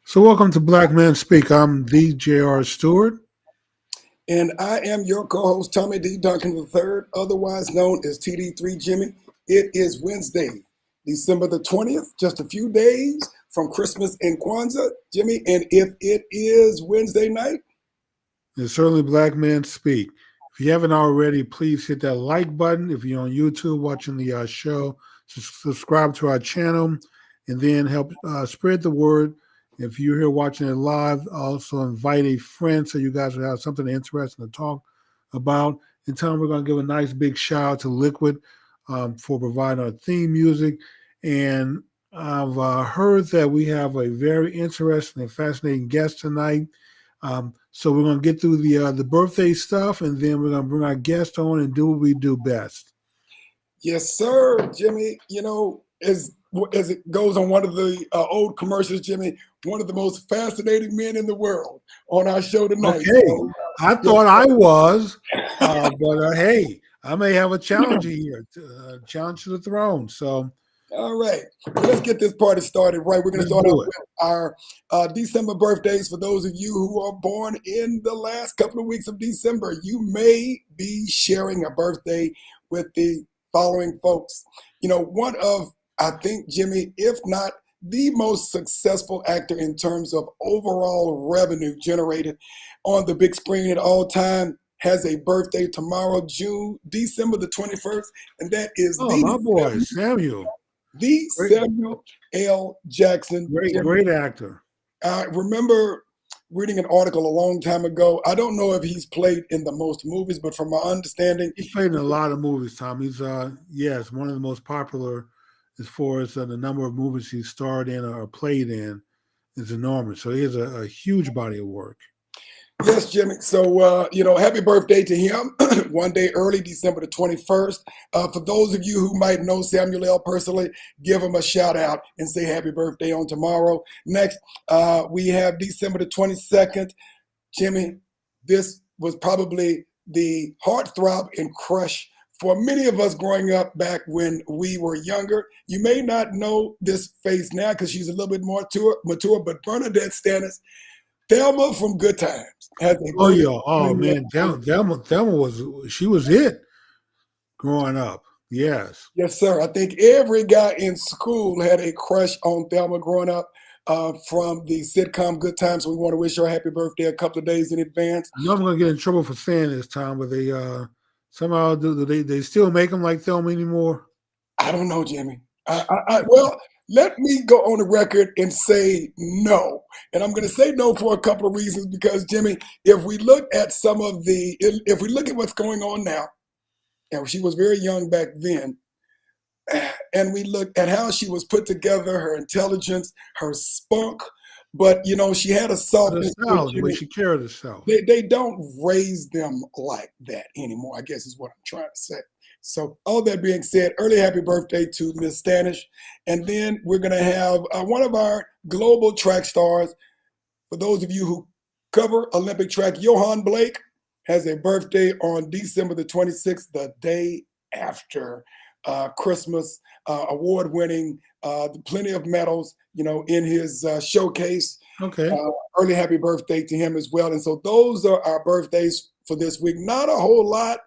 So welcome to Black Men Speak. I'm the J.R. Stewart. And I am your co-host, Tommy D. Duncan III, otherwise known as TD3 Jimmy. It is Wednesday, December the 20th, just a few days from Christmas and Kwanzaa, Jimmy. And if it is Wednesday night, It's certainly Black Men Speak. If you haven't already, please hit that like button. If you're on YouTube watching the show, subscribe to our channel and then help spread the word. If you're here watching it live, also invite a friend so you guys will have something interesting to talk about. In time, we're going to give a nice big shout out to Liquid for providing our theme music. And I've heard that we have a very interesting and fascinating guest tonight. So we're going to get through the birthday stuff, and then we're going to bring our guest on and do what we do best. Yes, sir, Jimmy. You know, as it goes on one of the old commercials, Jimmy, one of the most fascinating men in the world on our show tonight. Okay, so, I thought I was, but hey, I may have a challenge here, challenge to the throne. So. All right, let's get this party started right. We're going to start off with our December birthdays. For those of you who are born in the last couple of weeks of December, you may be sharing a birthday with the following folks. You know, one of, I think, Jimmy, if not the most successful actor in terms of overall revenue generated on the big screen at all time, has a birthday tomorrow, December the 21st, and that is my boy, Samuel. Samuel L. Jackson. Great actor. I remember reading an article a long time ago. I don't know if he's played in the most movies, but from my understanding, he's played in a lot of movies, Tom. He's yes, one of the most popular as far as the number of movies he's starred in or played in is enormous. So he has a huge body of work. Yes, Jimmy. So, you know, happy birthday to him. One day early, December the 21st. For those of you who might know Samuel L. personally, give him a shout out and say happy birthday on tomorrow. Next, we have December the 22nd. Jimmy, this was probably the heartthrob and crush for many of us growing up back when we were younger. You may not know this face now because she's a little bit more mature, but Bernadette Stannis, Thelma from Good Times. Oh yeah, oh man, Thelma was it growing up. Yes. Yes, sir. I think every guy in school had a crush on Thelma growing up from the sitcom Good Times. So we want to wish her a happy birthday a couple of days in advance. I know I'm gonna get in trouble for saying this, Tom, but they somehow do they still make them like Thelma anymore? I don't know, Jimmy. Well, let me go on the record and say no. And I'm going to say no for a couple of reasons because, Jimmy, if we look at if we look at what's going on now, and she was very young back then, and we look at how she was put together, her intelligence, her spunk, but, you know, she had a softness. The way she carried herself. They don't raise them like that anymore, I guess is what I'm trying to say. So all that being said, early happy birthday to Miss Stanish. And then we're going to have one of our global track stars. For those of you who cover Olympic track, Johan Blake has a birthday on December the 26th, the day after Christmas, award-winning, plenty of medals, you know, in his showcase. Okay. Early happy birthday to him as well. And so those are our birthdays for this week. Not a whole lot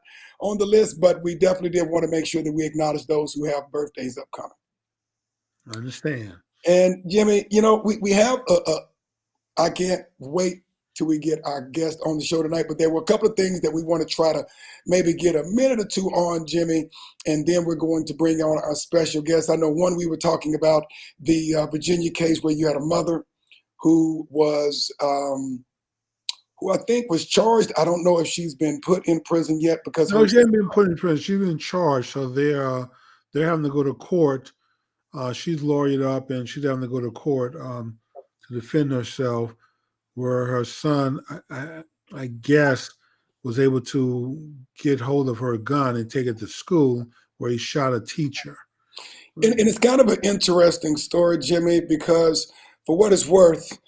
on the list, but we definitely did want to make sure that we acknowledge those who have birthdays upcoming. I understand. And Jimmy, you know, we have I can't wait till we get our guest on the show tonight, but there were a couple of things that we want to try to maybe get a minute or two on, Jimmy, and then we're going to bring on our special guest. I know one, we were talking about the Virginia case where you had a mother who was who I think was charged. I don't know if she's been put in prison yet because no, she hasn't been put in prison. She's been charged, so they're having to go to court. She's lawyered up, and she's having to go to court to defend herself. Where her son, I guess, was able to get hold of her gun and take it to school, where he shot a teacher. And it's kind of an interesting story, Jimmy, because for what it's worth,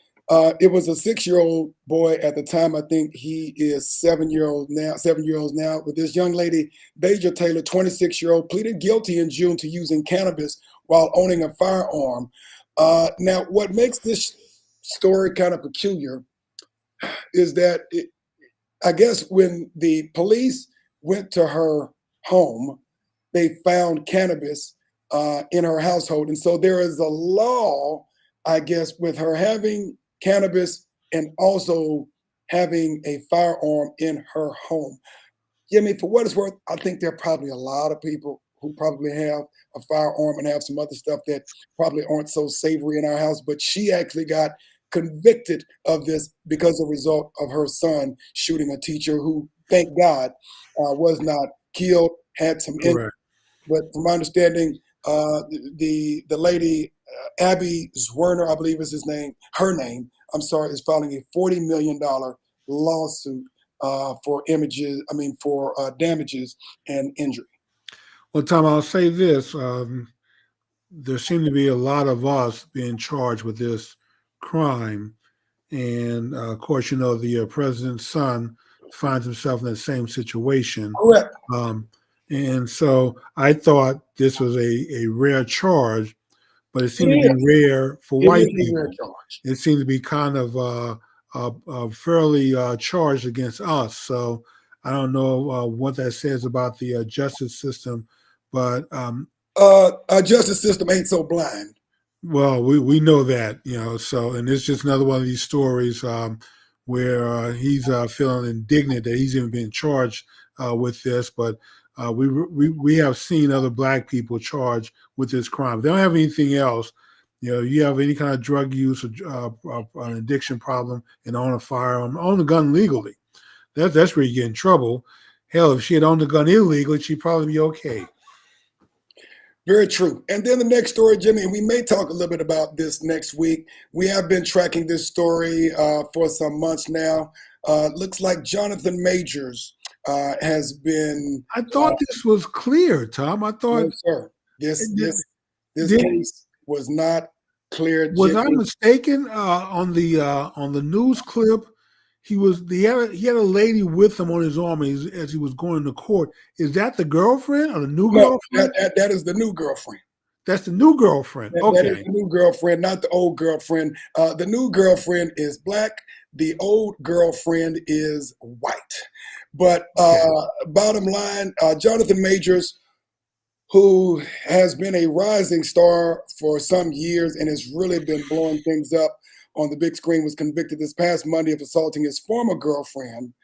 it was a 6-year-old boy at the time. I think he is 7-year-old now. 7-year-olds now. But this young lady, Deja Taylor, 26-year-old, pleaded guilty in June to using cannabis while owning a firearm. Now, what makes this story kind of peculiar is that I guess when the police went to her home, they found cannabis in her household. And so there is a law, I guess, with her having cannabis and also having a firearm in her home. Jimmy, for what it's worth, I think there are probably a lot of people who probably have a firearm and have some other stuff that probably aren't so savory in our house. But she actually got convicted of this because of the result of her son shooting a teacher who, thank God, was not killed, had some injuries. Correct. But from my understanding, the lady Abby Zwerner, I believe is her name. I'm sorry, is filing a $40 million lawsuit for damages and injury. Well, Tom, I'll say this: there seem to be a lot of us being charged with this crime, and of course, you know, the president's son finds himself in the same situation. Correct. And so I thought this was a rare charge, but it seemed to be rare for white people. It seemed to be kind of fairly charged against us. So I don't know what that says about the justice system, but our justice system ain't so blind. Well, we know that, you know. So, and it's just another one of these stories where he's feeling indignant that he's even being charged with this, but. We have seen other black people charged with this crime. They don't have anything else. You know, you have any kind of drug use or an addiction problem and own a firearm, own a gun legally. That's where you get in trouble. Hell, if she had owned a gun illegally, she'd probably be okay. Very true. And then the next story, Jimmy, and we may talk a little bit about this next week. We have been tracking this story for some months now. Looks like Jonathan Majors has been. I thought this was clear, Tom. I thought, no, sir. This case was not clear. Was I mistaken on the news clip? He had a lady with him on his arm as he was going to court. Is that the girlfriend or the new girlfriend? That is the new girlfriend. That's the new girlfriend. Okay. That is the new girlfriend, not the old girlfriend. The new girlfriend is black. The old girlfriend is white. But bottom line, Jonathan Majors, who has been a rising star for some years and has really been blowing things up on the big screen, was convicted this past Monday of assaulting his former girlfriend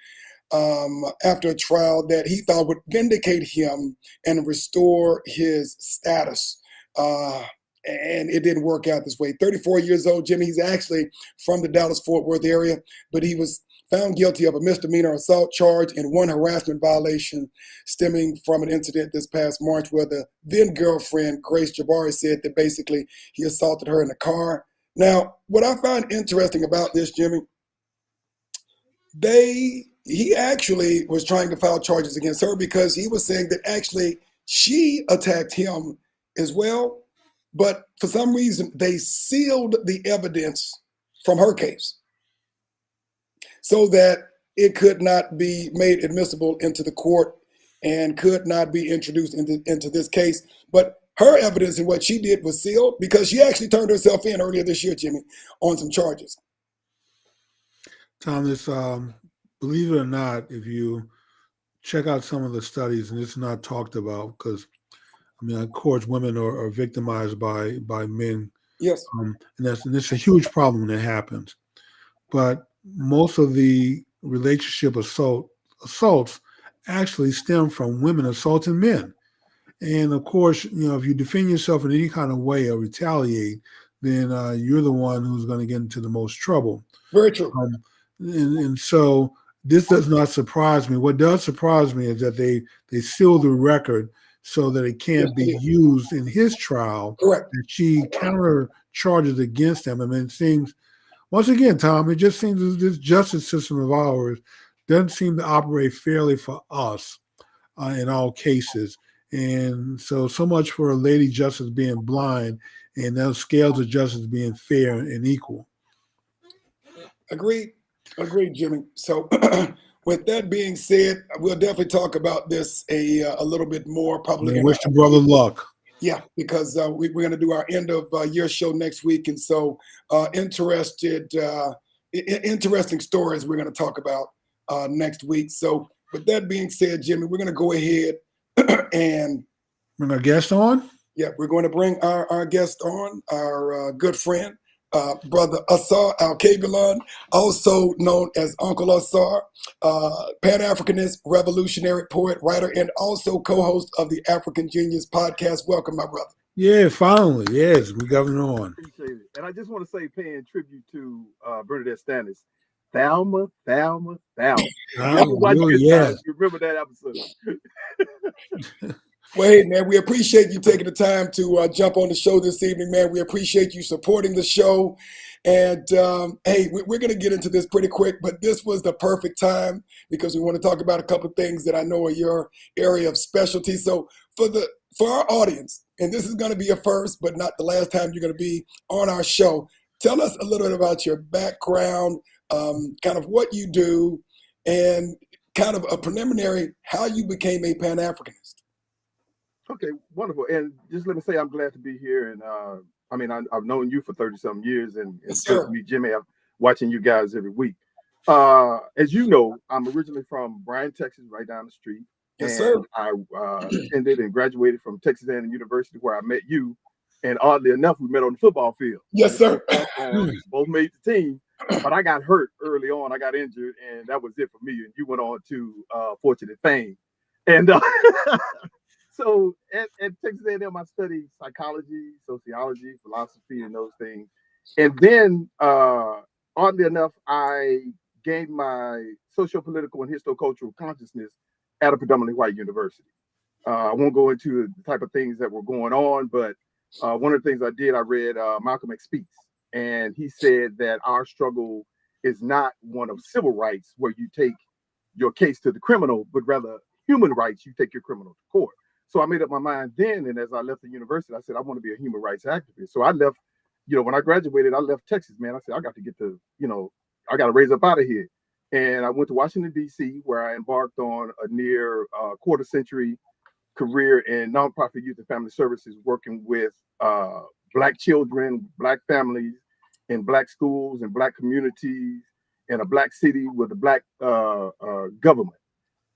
after a trial that he thought would vindicate him and restore his status. And it didn't work out this way. 34 years old, Jimmy. He's actually from the Dallas-Fort Worth area, but he was found guilty of a misdemeanor assault charge and one harassment violation stemming from an incident this past March where the then girlfriend, Grace Jabari, said that basically he assaulted her in the car. Now, what I find interesting about this, Jimmy, he actually was trying to file charges against her because he was saying that actually she attacked him as well. But for some reason, they sealed the evidence from her case so that it could not be made admissible into the court and could not be introduced into this case. But her evidence and what she did was sealed because she actually turned herself in earlier this year, Jimmy, on some charges. Thomas, believe it or not, if you check out some of the studies, and it's not talked about because, I mean, of course, women are victimized by men. Yes. And it's a huge problem when it happens. But most of the relationship assaults actually stem from women assaulting men. And of course, you know, if you defend yourself in any kind of way or retaliate, then you're the one who's going to get into the most trouble. Very true. And so this does not surprise me. What does surprise me is that they seal the record so that it can't be used in his trial. Correct. And she counter charges against him. I mean, it seems, once again, Tom, it just seems that this justice system of ours doesn't seem to operate fairly for us in all cases. And so much for a lady justice being blind and those scales of justice being fair and equal. Agreed, Jimmy. So with that being said, we'll definitely talk about this a little bit more. Probably wish the brother luck. Yeah, because we're going to do our end of year show next week, and so interesting stories we're going to talk about next week. So, with that being said, Jimmy, we're going to go ahead and bring our guest on. Yeah, we're going to bring our guest on, our good friend, Brother ASAR ALKEBULAN, also known as Uncle ASAR, Pan-Africanist, revolutionary poet, writer, and also co-host of the Afrikan Genius podcast. Welcome, my brother. Yeah, finally. Yes, we got him on. Appreciate it. And I just want to say, paying tribute to Bernadette Stannis, Thelma, Thelma, Thelma. You ever watch Good Times, you remember that episode. Well, hey, man, we appreciate you taking the time to jump on the show this evening, man. We appreciate you supporting the show. And, hey, we're going to get into this pretty quick, but this was the perfect time because we want to talk about a couple of things that I know are your area of specialty. So for our audience, and this is going to be a first, but not the last time you're going to be on our show, tell us a little bit about your background, kind of what you do, and kind of a preliminary how you became a Pan-Africanist. Okay, wonderful. And just let me say I'm glad to be here. And I mean, I've known you for 30-some years, and it's good to meet Jimmy. I'm watching you guys every week. As you know, I'm originally from Bryan, Texas, right down the street. Yes, sir. I attended and graduated from Texas A&M University, where I met you. And oddly enough, we met on the football field. Yes, sir. Both made the team, but I got hurt early on. I got injured, and that was it for me. And you went on to fortunate fame. And so at Texas A&M, I studied psychology, sociology, philosophy, and those things. And then, oddly enough, I gained my socio-political and histocultural consciousness at a predominantly white university. I won't go into the type of things that were going on, but one of the things I did, I read Malcolm X Speaks, and he said that our struggle is not one of civil rights where you take your case to the criminal, but rather human rights, you take your criminal to court. So I made up my mind then, and as I left the university, I said, I want to be a human rights activist. So I left, when I graduated, I left Texas, man. I said, I got to get to, I got to raise up out of here. And I went to Washington, D.C., where I embarked on a near quarter-century career in nonprofit youth and family services, working with Black children, Black families, in Black schools and Black communities, in a Black city with a Black government.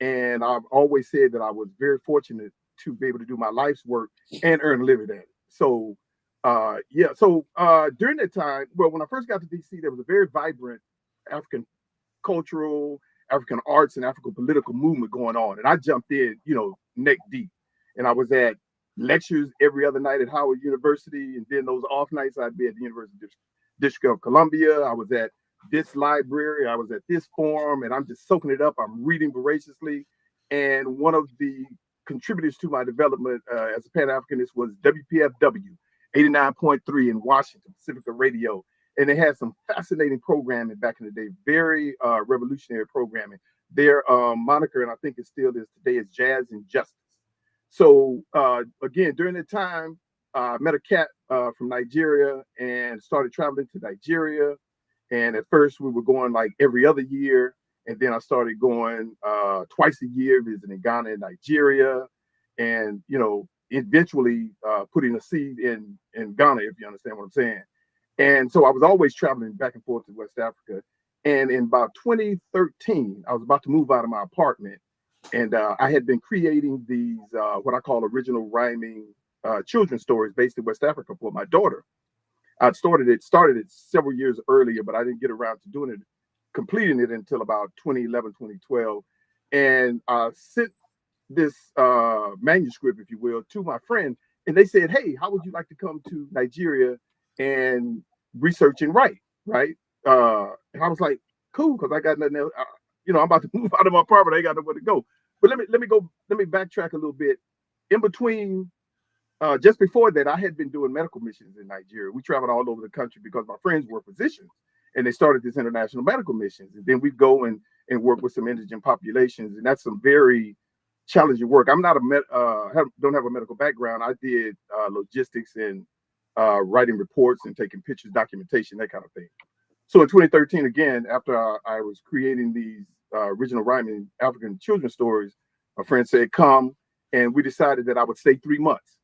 And I've always said that I was very fortunate to be able to do my life's work and earn a living at it. So, during that time, well, when I first got to DC, there was a very vibrant African cultural, African arts, and African political movement going on. And I jumped in, neck deep. And I was at lectures every other night at Howard University. And then those off nights, I'd be at the University District of Columbia. I was at this library. I was at this forum, and I'm just soaking it up. I'm reading voraciously. And one of the contributors to my development as a Pan-Africanist was WPFW 89.3 in Washington, Pacifica Radio. And they had some fascinating programming back in the day, very revolutionary programming. Their moniker, and I think it still is today, is Jazz and Justice. So again, during that time, I met a cat from Nigeria and started traveling to Nigeria. And at first we were going like every other year. And then I started going twice a year, visiting Ghana and Nigeria, and, eventually putting a seed in Ghana, if you understand what I'm saying. And so I was always traveling back and forth to West Africa. And in about 2013, I was about to move out of my apartment. And I had been creating these, what I call original rhyming children's stories based in West Africa for my daughter. I'd started it several years earlier, but I didn't get around to completing it until about 2011, 2012. And I sent this manuscript, if you will, to my friend. And they said, hey, how would you like to come to Nigeria and research and write, right? And I was like, cool, because I got nothing else. I'm about to move out of my apartment. I ain't got nowhere to go. But let me backtrack a little bit. In between, just before that, I had been doing medical missions in Nigeria. We traveled all over the country because my friends were physicians. And they started this international medical missions. And then we go and work with some indigent populations. And that's some very challenging work. I'm not don't have a medical background. I did logistics and writing reports and taking pictures, documentation, that kind of thing. So in 2013, again, after I was creating these original rhyming African children's stories, a friend said, come. And we decided that I would stay 3 months.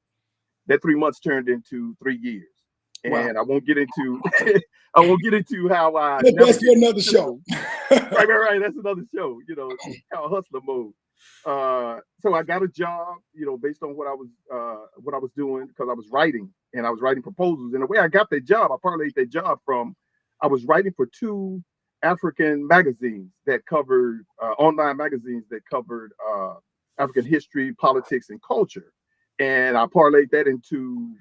That 3 months turned into 3 years. Wow. And I won't get into I won't get into how I That's for another show. right. That's another show, you know, kind of hustler mode. So I got a job, you know, based on what I was doing, because I was writing, and I was writing proposals. And the way I got that job, I parlayed that job from, I was writing for 2 African magazines that covered online magazines that covered African history, politics, and culture. And I parlayed that into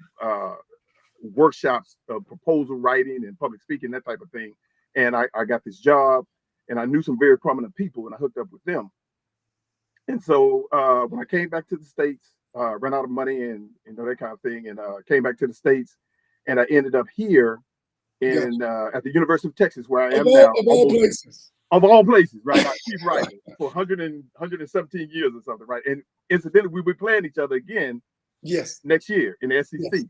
workshops of proposal writing and public speaking, that type of thing. And I got this job, and I knew some very prominent people, and I hooked up with them. And so when I came back to the States, ran out of money and you know, that kind of thing, and came back to the States, and I ended up here in at the University of Texas, where I am now. Of all places. Of all places, right? I keep writing for 117 years or something, right? And incidentally, we'll be playing each other again next year in the SEC. Yes.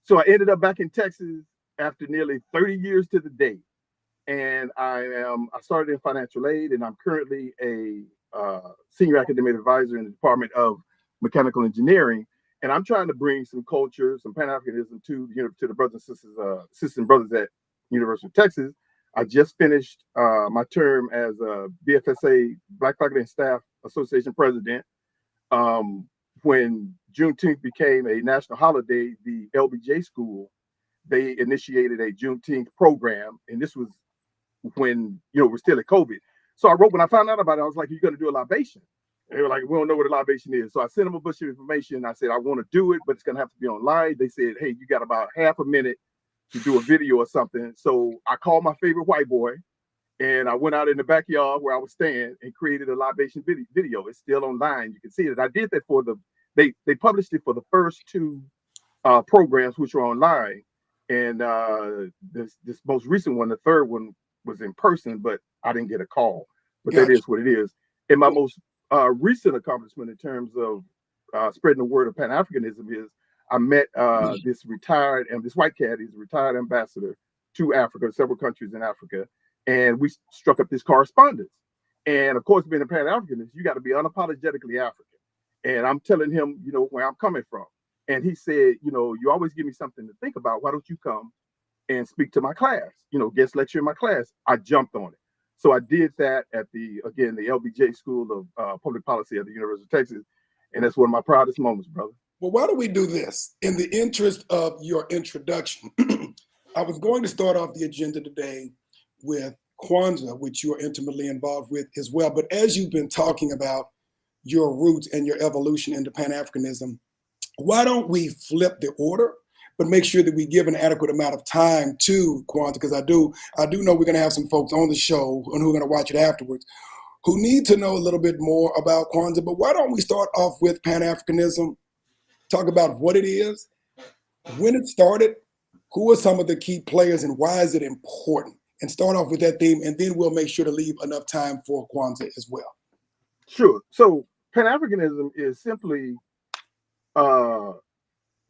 So I ended up back in Texas after nearly 30 years to the day. And I started in financial aid, and I'm currently a senior academic advisor in the Department of Mechanical Engineering. And I'm trying to bring some culture, some Pan-Africanism to the brothers and sisters and brothers at University of Texas. I just finished my term as a BFSA, Black Faculty and Staff Association president. When Juneteenth became a national holiday, the LBJ school, they initiated a Juneteenth program. And this was when, you know, we're still at COVID. So I wrote, when I found out about it, I was like, you're going to do a libation. And they were like, we don't know what a libation is. So I sent them a bunch of information. I said, I want to do it, but it's going to have to be online. They said, hey, you got about half a minute to do a video or something. So I called my favorite white boy, and I went out in the backyard where I was staying and created a libation video. It's still online. You can see it. I did that for they published it for the first 2 programs, which were online. And this most recent one, the third one, was in person, but I didn't get a call. But that is what it is. And my most recent accomplishment in terms of spreading the word of Pan-Africanism is I met this white cat. He's a retired ambassador to Africa, several countries in Africa, and we struck up this correspondence. And of course, being a Pan-Africanist, you got to be unapologetically African. And I'm telling him, you know, where I'm coming from. And he said, you know, you always give me something to think about. Why don't you come and speak to my class? You know, guest lecture in my class. I jumped on it. So I did that at the LBJ School of Public Policy at the University of Texas. And that's one of my proudest moments, brother. Well, why don't we do this? In the interest of your introduction, I was going to start off the agenda today with Kwanzaa, which you are intimately involved with as well. But as you've been talking about your roots and your evolution into Pan-Africanism, why don't we flip the order, but make sure that we give an adequate amount of time to Kwanzaa? Because I do know we're going to have some folks on the show and who are going to watch it afterwards who need to know a little bit more about Kwanzaa. But why don't we start off with Pan-Africanism? Talk about what it is, when it started, who are some of the key players, and why is it important? And start off with that theme, and then we'll make sure to leave enough time for Kwanzaa as well. Sure. So Pan-Africanism is simply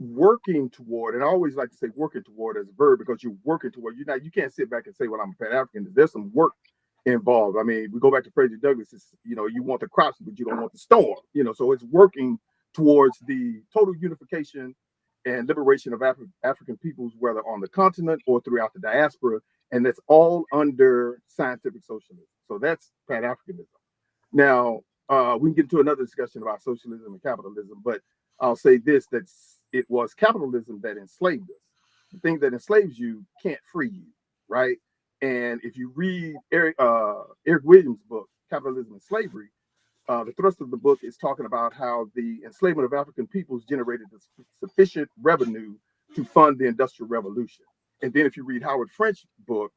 working toward, and I always like to say working toward as a verb, because you're working toward, you can't sit back and say, well, I'm a Pan-Africanist. There's some work involved. I mean, we go back to Frederick Douglass, it's, you know, you want the crops, but you don't want the storm, you know, so it's working towards the total unification and liberation of African peoples, whether on the continent or throughout the diaspora. And that's all under scientific socialism. So that's Pan-Africanism. Now, we can get into another discussion about socialism and capitalism, but I'll say this, that it was capitalism that enslaved us. The thing that enslaves you can't free you, right? And if you read Eric Williams' book, Capitalism and Slavery, the thrust of the book is talking about how the enslavement of African peoples generated sufficient revenue to fund the Industrial Revolution. And then if you read Howard French's book,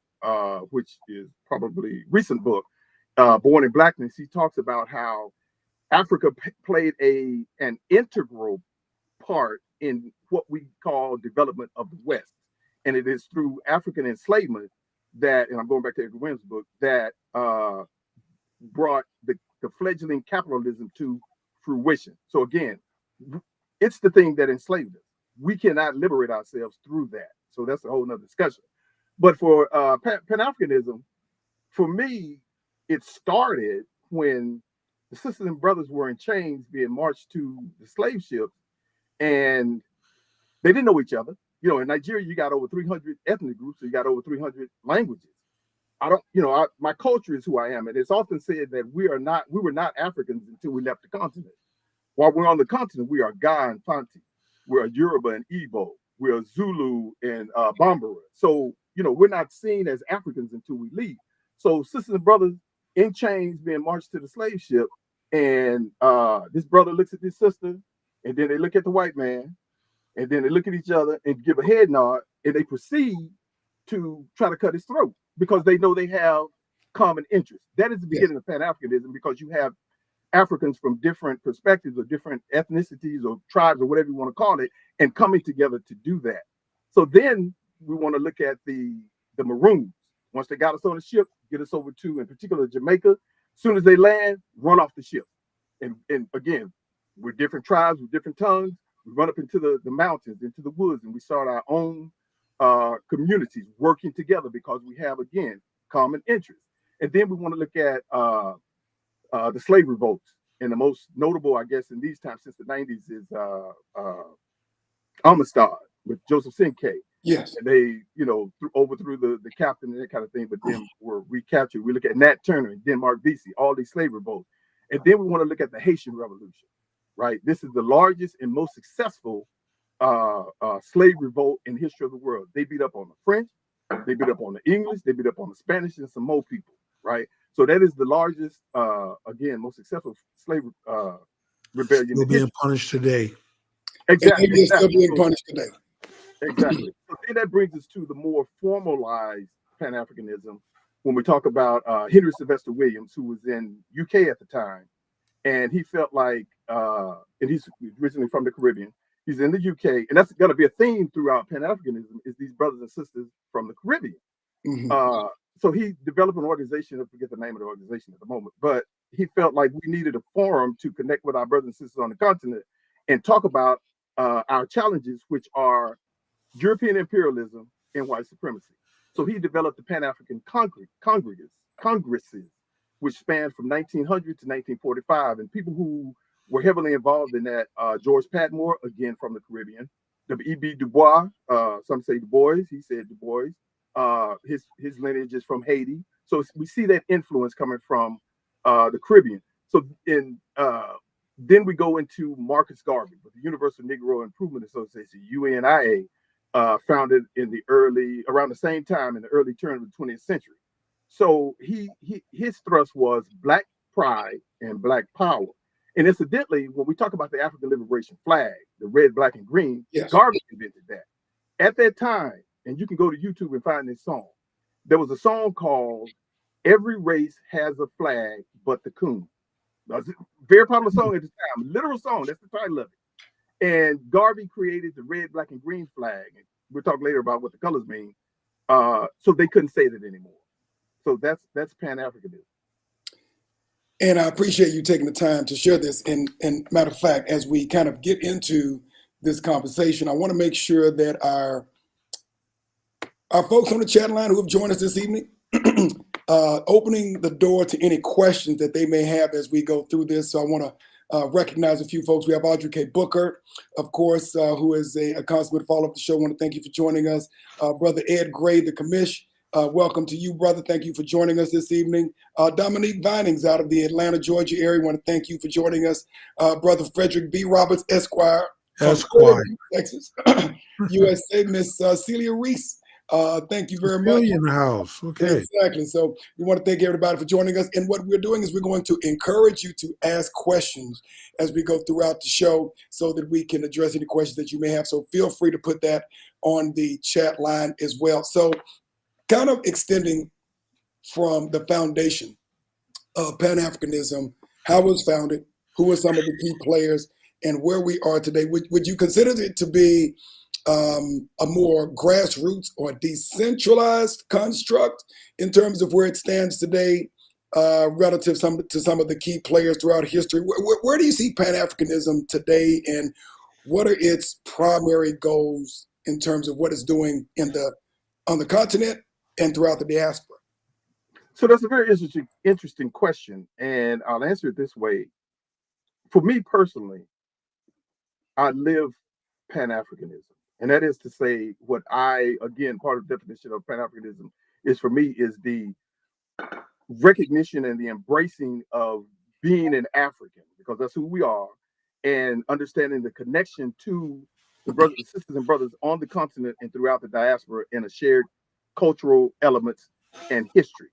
which is probably a recent book, Born in Blackness, he talks about how Africa played an integral part in what we call development of the West. And it is through African enslavement that, and I'm going back to Edgar Williams' book, that brought the fledgling capitalism to fruition. So again, it's the thing that enslaved us. We cannot liberate ourselves through that. So that's a whole nother discussion. But for Pan-Africanism, for me, it started when the sisters and brothers were in chains being marched to the slave ships. And They didn't know each other. You know, in Nigeria, you got over 300 ethnic groups, so you got over 300 languages. I don't, you know, my culture is who I am. And it's often said that we were not Africans until we left the continent. While we're on the continent, we are Ga and Fanti. We're Yoruba and Igbo. We're Zulu and Bambara. So, you know, we're not seen as Africans until we leave. So sisters and brothers in chains being marched to the slave ship. And this brother looks at this sister, and then they look at the white man, and then they look at each other and give a head nod, and they proceed to try to cut his throat because they know they have common interests. That is the beginning of Pan-Africanism, because you have Africans from different perspectives or different ethnicities or tribes or whatever you want to call it, and coming together to do that. So then we want to look at the Maroons. Once they got us on the ship, get us over to, in particular, Jamaica. As soon as they land, run off the ship. And again, we're different tribes with different tongues. We run up into the mountains, into the woods, and we start our own communities working together because we have, again, common interests. And then we want to look at the slave revolts. And the most notable, I guess, in these times since the 90s is Amistad with Joseph Sinkay. Yes. And they, you know, overthrew the captain and that kind of thing, but then were recaptured. We look at Nat Turner and Denmark Vesey, all these slave revolts. And then we want to look at the Haitian Revolution, right? This is the largest and most successful slave revolt in the history of the world. They beat up on the French, they beat up on the English, they beat up on the Spanish and some more people, right? So that is the largest, again, most successful slave rebellion. Still being punished today. Exactly. And still being punished today. Exactly. So then that brings us to the more formalized Pan-Africanism when we talk about Henry Sylvester Williams, who was in UK at the time. And he felt like, and he's originally from the Caribbean, he's in the UK, and that's going to be a theme throughout Pan-Africanism, is these brothers and sisters from the Caribbean. Mm-hmm. So he developed an organization, I forget the name of the organization at the moment, but he felt like we needed a forum to connect with our brothers and sisters on the continent and talk about our challenges, which are European imperialism and white supremacy. So he developed the Pan-African Congresses, which spanned from 1900 to 1945. And people who were heavily involved in that, George Patmore, again from the Caribbean, W.E.B. Du Bois, some say Du Bois, he said Du Bois, his lineage is from Haiti. So we see that influence coming from the Caribbean. So then we go into Marcus Garvey with the Universal Negro Improvement Association, UNIA, founded in around the same time in the early turn of the 20th century. So his thrust was Black pride and Black power. And incidentally, when we talk about the African liberation flag, the red, black, and green, yes, Garvey invented that. At that time, and you can go to YouTube and find this song, there was a song called "Every Race Has a Flag But the Coon." That's a very popular song at the time, literal song, that's the title of it. And Garvey created the red, black, and green flag. And we'll talk later about what the colors mean. So they couldn't say that anymore. So that's Pan-Africanism. And I appreciate you taking the time to share this. And matter of fact, as we kind of get into this conversation, I want to make sure that our folks on the chat line who have joined us this evening, opening the door to any questions that they may have as we go through this. So I want to recognize a few folks. We have Audrey K. Booker, of course, who is a consummate follower of the show. I want to thank you for joining us. Brother Ed Gray, the commish. Welcome to you, brother. Thank you for joining us this evening. Dominique Vinings out of the Atlanta, Georgia area. I want to thank you for joining us. Brother Frederick B. Roberts, Esquire. Esquire. Texas, USA. Miss Celia Reese. Thank you very much. In the house. Okay. Exactly. So we want to thank everybody for joining us. And what we're doing is we're going to encourage you to ask questions as we go throughout the show so that we can address any questions that you may have. So feel free to put that on the chat line as well. So kind of extending from the foundation of Pan-Africanism, how it was founded, who are some of the key players, and where we are today. Would you consider it to be a more grassroots or decentralized construct in terms of where it stands today relative to some of the key players throughout history? Where do you see Pan-Africanism today, and what are its primary goals in terms of what it's doing on the continent and throughout the diaspora? So that's a very interesting question, and I'll answer it this way. For me personally, I live Pan-Africanism. And that is to say, what I, again, part of the definition of Pan-Africanism is for me is the recognition and the embracing of being an African, because that's who we are, and understanding the connection to the brothers, sisters and brothers on the continent and throughout the diaspora in a shared cultural elements and history,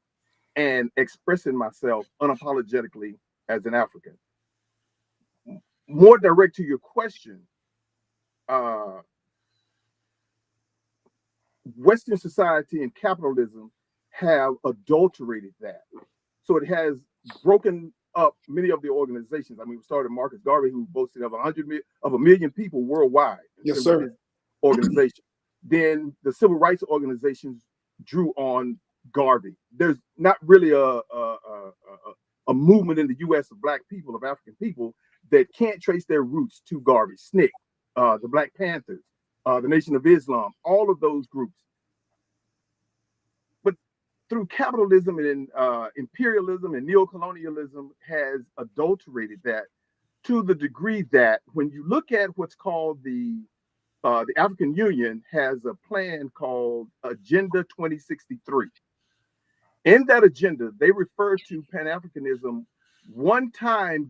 and expressing myself unapologetically as an African. More direct to your question, Western society and capitalism have adulterated that. So it has broken up many of the organizations. I mean, we started Marcus Garvey, who boasted of a million people worldwide. Yes, sir. His organization. Then the civil rights organizations drew on Garvey. There's not really a movement in the U.S. of Black people, of African people, that can't trace their roots to Garvey, SNCC, the Black Panthers, the Nation of Islam, all of those groups. But through capitalism and imperialism and neocolonialism has adulterated that to the degree that when you look at what's called the African Union has a plan called Agenda 2063. In that agenda, they refer to Pan-Africanism one time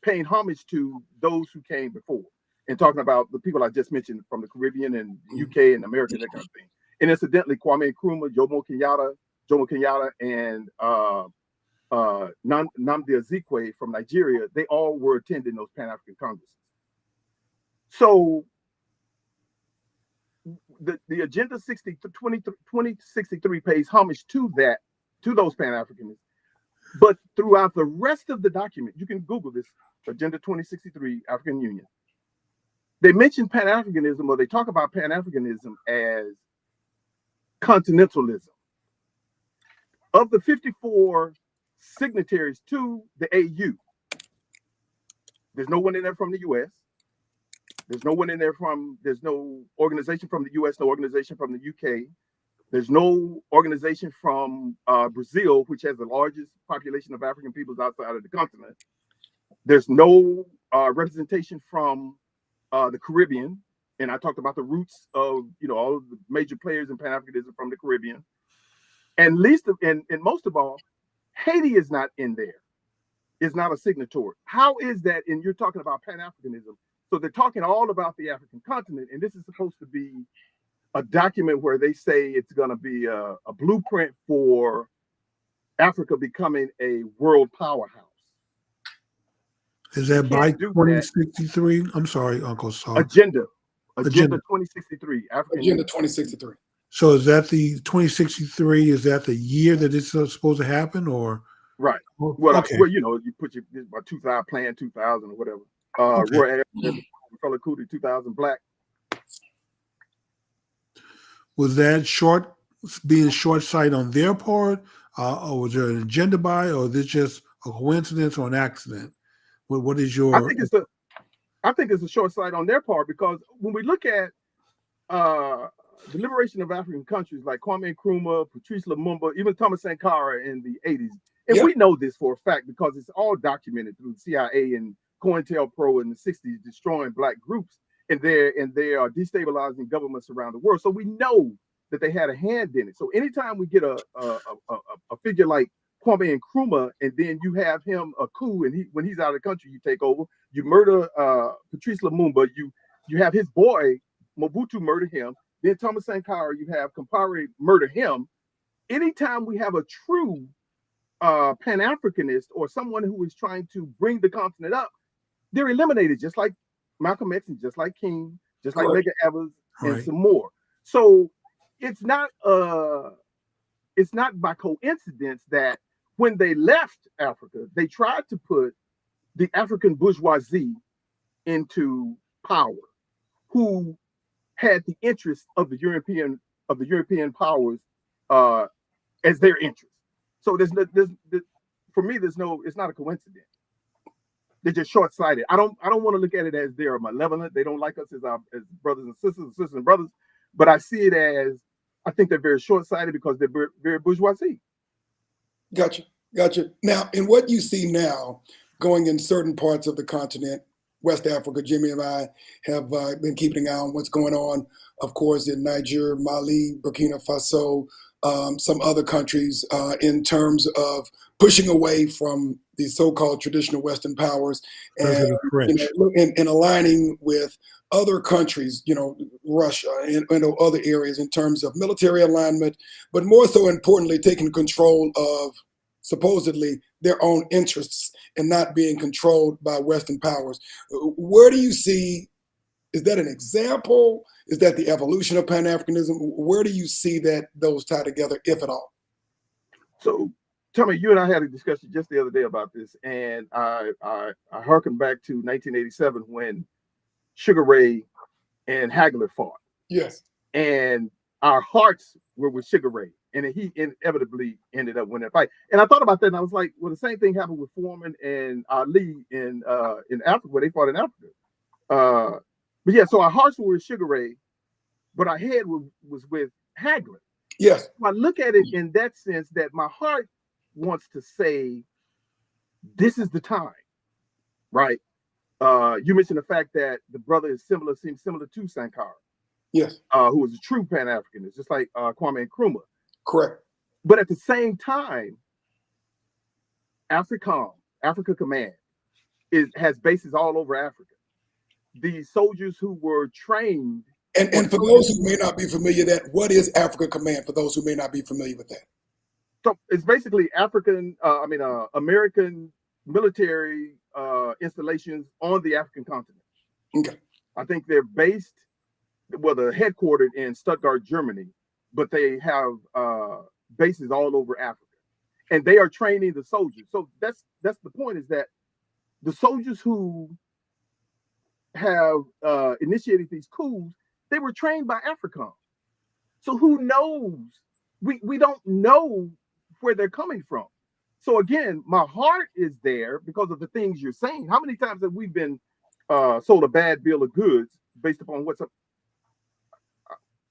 paying homage to those who came before, and talking about the people I just mentioned from the Caribbean and UK and America, that kind of thing. And incidentally, Kwame Nkrumah, Jomo Kenyatta, and Nnamdi Azikiwe from Nigeria, they all were attending those Pan-African Congresses. So the Agenda 2063 pays homage to those Pan-Africanists. But throughout the rest of the document, you can Google this, Agenda 2063, African Union. They mention Pan-Africanism, or they talk about Pan-Africanism as continentalism. Of the 54 signatories to the AU, there's no one in there from the US. There's no one in there there's no organization from the US, no organization from the UK. There's no organization from Brazil, which has the largest population of African peoples outside of the continent. There's no representation from the Caribbean. And I talked about the roots of, all of the major players in Pan-Africanism from the Caribbean. And most of all, Haiti is not in there. Is not a signatory. How is that? And you're talking about Pan-Africanism. So they're talking all about the African continent, and this is supposed to be a document where they say it's going to be a blueprint for Africa becoming a world powerhouse. Is that by 2063? I'm sorry, Uncle Sar. Agenda 2063. Agenda 2063. So is that the 2063? Is that the year that it's supposed to happen, or? Right. Well, okay. You put your 2000 plan 2000 or whatever. Roy Fella Kuti 2000 Black. Was that being short-sighted on their part, or was there an agenda by, or is this just a coincidence or an accident? What is your? I think it's a short sight on their part, because when we look at the liberation of African countries like Kwame Nkrumah, Patrice Lumumba, even Thomas Sankara in the 80s, and we know this for a fact because it's all documented through the CIA and COINTELPRO in the 60s, destroying Black groups, and they are destabilizing governments around the world. So we know that they had a hand in it. So anytime we get a figure like Kwame Nkrumah, and then you have him a coup, and when he's out of the country, you take over, you murder Patrice Lumumba, you have his boy Mobutu murder him, then Thomas Sankara, you have Compaoré murder him. Anytime we have a true Pan-Africanist or someone who is trying to bring the continent up, they're eliminated, just like Malcolm X and just like King, just like Medgar Evers, and some more. So it's not by coincidence that when they left Africa, they tried to put the African bourgeoisie into power, who had the interests of the European powers as their interest. So for me, it's not a coincidence. They're just short-sighted. I don't want to look at it as they're malevolent. They don't like us as brothers and sisters and brothers. But I see it as, I think they're very short-sighted because they're very bourgeoisie. Gotcha. Now, in what you see now going in certain parts of the continent, West Africa. Jimmy and I have been keeping an eye on what's going on, of course, in Niger, Mali, Burkina Faso, some other countries in terms of pushing away from the so-called traditional Western powers and, French. and aligning with other countries, Russia and other areas in terms of military alignment, but more so importantly, taking control of supposedly their own interests and not being controlled by Western powers. Where do you see, is that an example? Is that the evolution of Pan-Africanism? Where do you see that those tie together, if at all? So, Tommy, you and I had a discussion just the other day about this, and I hearken back to 1987 when Sugar Ray and Hagler fought. Yes. And our hearts were with Sugar Ray, and he inevitably ended up winning that fight. And I thought about that, and I was like, well, the same thing happened with Foreman and Ali in Africa, where they fought in Africa. But yeah, so our hearts were with Sugar Ray, but our head was with Hagler. Yes. So I look at it in that sense that my heart wants to say, this is the time, right? You mentioned the fact that the brother seems similar to Sankara. Yes. Who was a true Pan-Africanist, just like Kwame Nkrumah. Correct. But at the same time, Afrika Command has bases all over Africa. The soldiers who were trained. And for those who may not be familiar, what is Africa Command? For those who may not be familiar with that, So it's basically American military installations on the African continent. Okay. I think they're based, well, they're headquartered in Stuttgart, Germany, but they have bases all over Africa, and they are training the soldiers. So that's the point, is that the soldiers who have initiated these coups, they were trained by Afrikan. So who knows? We don't know where they're coming from. So again, my heart is there because of the things you're saying. How many times have we been sold a bad bill of goods based upon what's up?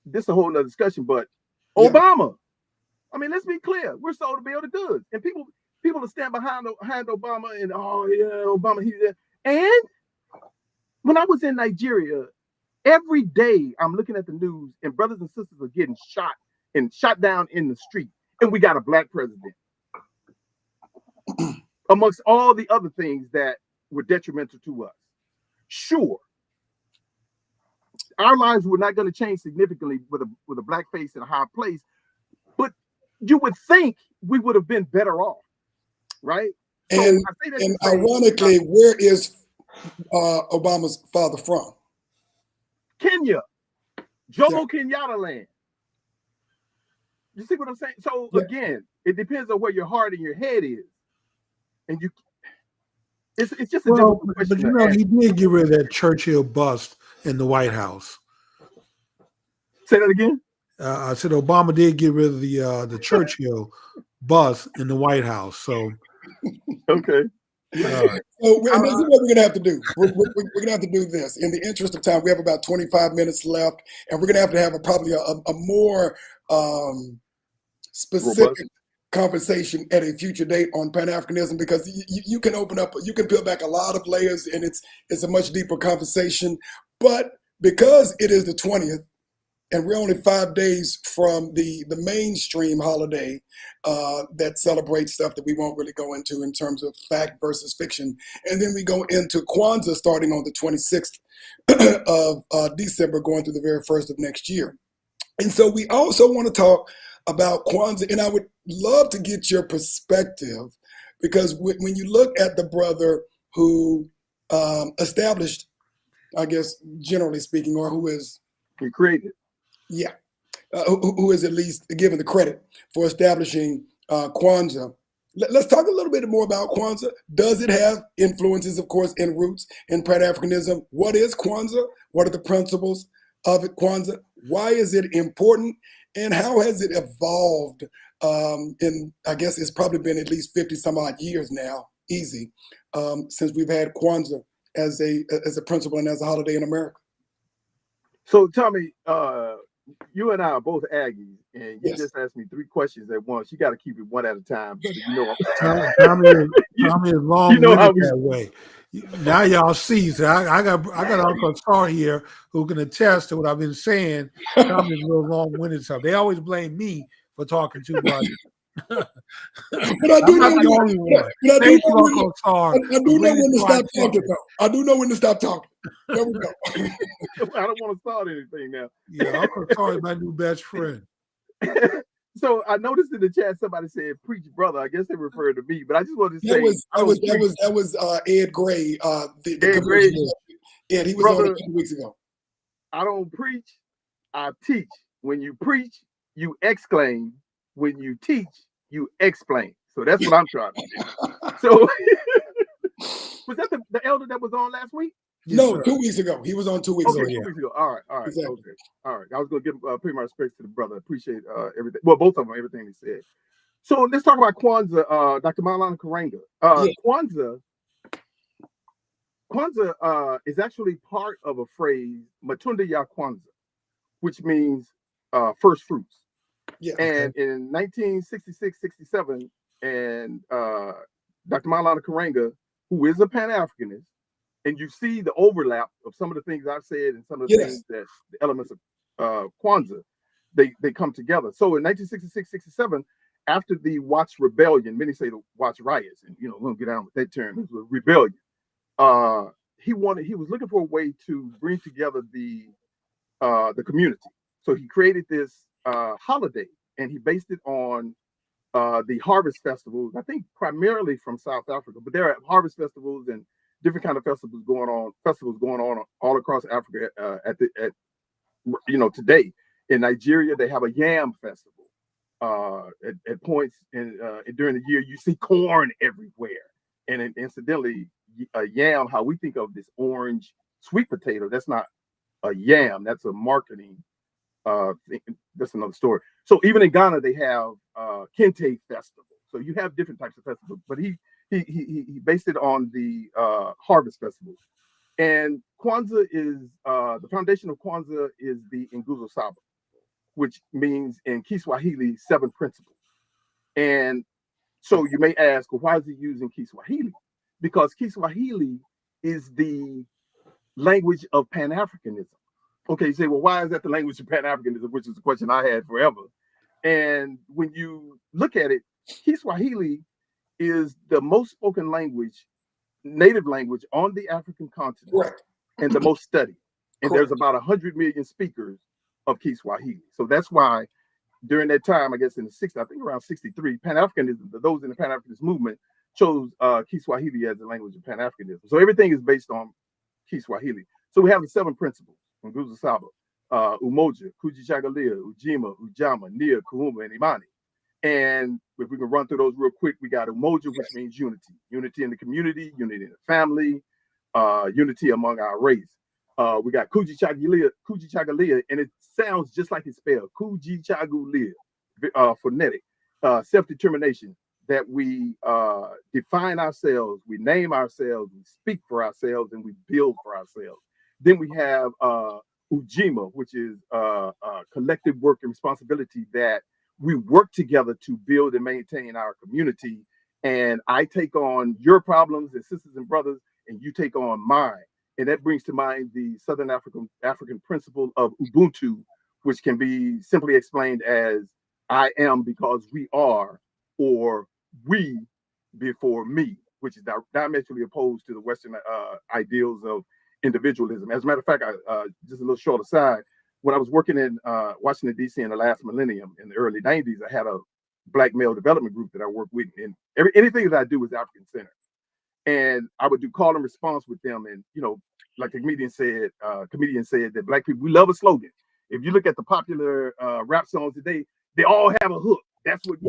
This is a whole nother discussion, but yeah. Obama. I mean, let's be clear. We're sold a bill of goods, and people will stand behind Obama and, oh yeah, Obama, he's there. And when I was in Nigeria, every day I'm looking at the news and brothers and sisters are getting shot and shot down in the street, and we got a black president. Amongst all the other things that were detrimental to us. Sure, our lives were not going to change significantly with a black face in a high place, but you would think we would have been better off, right? And, so and ironically, where is Obama's father from? Kenya, Jomo Kenyatta land. You see what I'm saying? So again, it depends on where your heart and your head is, and it's just a difficult question. But he did get rid of that Churchill bust in the White House. Say that again. I said Obama did get rid of the Churchill bust in the White House. So okay. So this is what we're gonna have to do. We're gonna have to do this. In the interest of time, we have about 25 minutes left, and we're gonna have to have probably a more specific conversation at a future date on Pan-Africanism, because you can open up, you can peel back a lot of layers, and it's a much deeper conversation. But because it is the 20th, and we're only 5 days from the mainstream holiday that celebrates stuff that we won't really go into in terms of fact versus fiction. And then we go into Kwanzaa starting on the 26th of December, going through the very first of next year. And so we also want to talk about Kwanzaa, and I would love to get your perspective, because when you look at the brother who established, I guess, generally speaking, or who is... He created. Yeah, who is at least given the credit for establishing Kwanzaa. Let's talk a little bit more about Kwanzaa. Does it have influences, of course, and roots in Pan-Africanism? What is Kwanzaa? What are the principles of it, Kwanzaa? Why is it important? And how has it evolved in, I guess it's probably been at least 50 some odd years now, easy, since we've had Kwanzaa as a principle and as a holiday in America? So tell me, you and I are both Aggies, and you Yes. just asked me 3 questions at once. You got to keep it one at a time, brother. You know, Tommy is you know long-winded how we. that way. Now y'all see. So I got Uncle Sar here who can attest to what I've been saying. Tommy's a little long-winded stuff. They always blame me for talking too much. But I do I'm know not the only one. but I do Thank know you, when, Uncle Sar. I do know when to stop talking, attention. though. I do know when to stop talking. There we go. I don't want to start anything now. Yeah, Uncle Sar is my new best friend. So I noticed in the chat somebody said "preach, brother." I guess they referred to me, but I just wanted to say That was Ed Gray, the Ed Gray, Ed, he was brother, on a few weeks ago. I don't preach, I teach. When you preach, you exclaim. When you teach, you explain. So that's what I'm trying to do. So was that the elder that was on last week? Yes, No, sir. 2 weeks ago. He was on 2 weeks Okay, ago. 2 weeks ago. All right, Exactly. okay, all right. I was gonna give pay my respects to the brother. Appreciate everything. Well, both of them, everything he said. So let's talk about Kwanzaa, Dr. Maulana Karenga. Yeah. Kwanzaa is actually part of a phrase, Matunda ya Kwanzaa, which means first fruits. Yeah. And in 1966-67, and Dr. Maulana Karenga, who is a Pan-Africanist, and you see the overlap of some of the things I've said and some of the things that the elements of Kwanzaa, they come together. So in 1966-67, after the Watts Rebellion, many say the Watts riots, and we're gonna get on with that term, it was a rebellion. He was looking for a way to bring together the community. So he created this holiday, and he based it on the harvest festivals, I think primarily from South Africa, but there are harvest festivals and different kind of festivals going on all across Africa today. In Nigeria, they have a yam festival. At points during the year, you see corn everywhere. And incidentally, a yam, how we think of this orange sweet potato, that's not a yam, that's a marketing thing. That's another story. So even in Ghana, they have Kente Festival. So you have different types of festivals, but he based it on the harvest festival. And Kwanzaa is the foundation of Kwanzaa is the Nguzo Saba, which means in Kiswahili 7 principles. And so you may ask, well, why is he using Kiswahili? Because Kiswahili is the language of Pan-Africanism. Okay, you say, well, why is that the language of Pan-Africanism, which is a question I had forever. And when you look at it, Kiswahili is the most spoken language, native language on the African continent. Correct. And the most studied. And Correct. there's about 100 million speakers of Kiswahili. So that's why during that time, I guess in the 60s, I think around 63, Pan-Africanism, those in the Pan-Africanist movement chose Kiswahili as the language of Pan-Africanism. So everything is based on Kiswahili. So we have the 7 principles from Nguzo Saba, Umoja, Kujichagulia, Ujima, Ujama, Nia, Kuuma, and Imani. And if we can run through those real quick, we got Umoja, which means unity. Unity in the community, unity in the family, unity among our race. We got Kujichagulia, and it sounds just like it's spelled, Kujichagulia, phonetic, self-determination, that we define ourselves, we name ourselves, we speak for ourselves, and we build for ourselves. Then we have Ujima, which is collective work and responsibility, that we work together to build and maintain our community. And I take on your problems as sisters and brothers, and you take on mine. And that brings to mind the Southern African principle of Ubuntu, which can be simply explained as I am because we are, or we before me, which is diametrically opposed to the Western ideals of individualism. As a matter of fact, just a little short aside, when I was working in Washington, D.C. in the last millennium, in the early 90s, I had a Black male development group that I worked with, and anything that I do is African-centered. And I would do call and response with them. And, like the comedian said that Black people, we love a slogan. If you look at the popular rap songs today, they all have a hook. That's what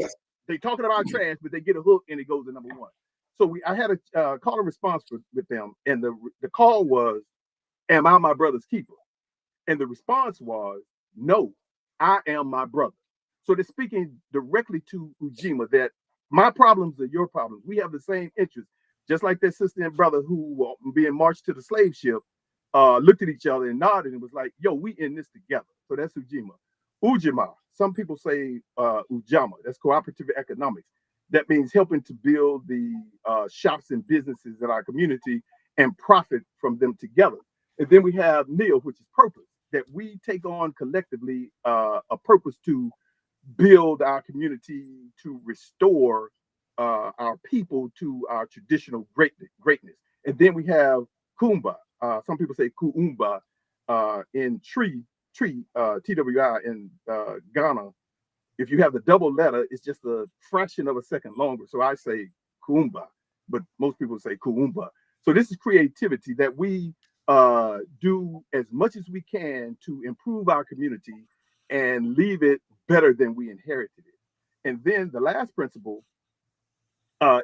they talking about trash, but they get a hook and it goes to number 1. So I had a call and response with them. And the call was, am I my brother's keeper? And the response was, no, I am my brother. So they're speaking directly to Ujima, that my problems are your problems. We have the same interests. Just like that sister and brother who being marched to the slave ship looked at each other and nodded and was like, yo, we in this together. So that's Ujima. Ujima, some people say Ujama, that's cooperative economics. That means helping to build the shops and businesses in our community and profit from them together. And then we have Nil, which is purpose, that we take on collectively a purpose to build our community, to restore our people to our traditional greatness. And then we have Kumba. Some people say Kuumba in TWI in Ghana. If you have the double letter, it's just a fraction of a second longer. So I say Kuumba, but most people say Kuumba. So this is creativity that we do as much as we can to improve our community and leave it better than we inherited it. And then the last principle,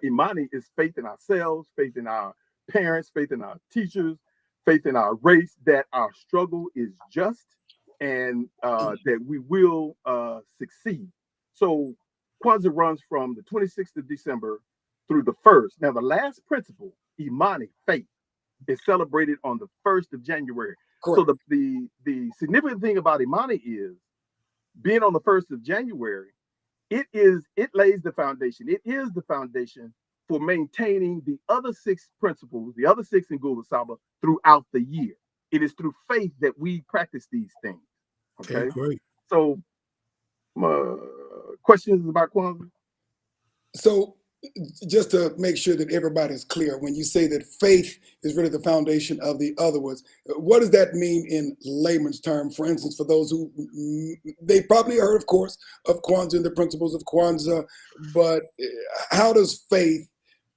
Imani, is faith in ourselves, faith in our parents, faith in our teachers, faith in our race, that our struggle is just and that we will succeed. So Kwanzaa runs from the 26th of December through the 1st. Now, the last principle, Imani, faith, is celebrated on the 1st of January. Correct. So the significant thing about Imani is being on the 1st of January, it lays the foundation. It is the foundation for maintaining the other 6 principles, the other 6 in Ngula Saba throughout the year. It is through faith that we practice these things. Okay, great. So, questions about Kwanzaa? So, just to make sure that everybody's clear, when you say that faith is really the foundation of the other words, what does that mean in layman's term? For instance, for those who they probably heard, of course, of Kwanzaa and the principles of Kwanzaa, but how does faith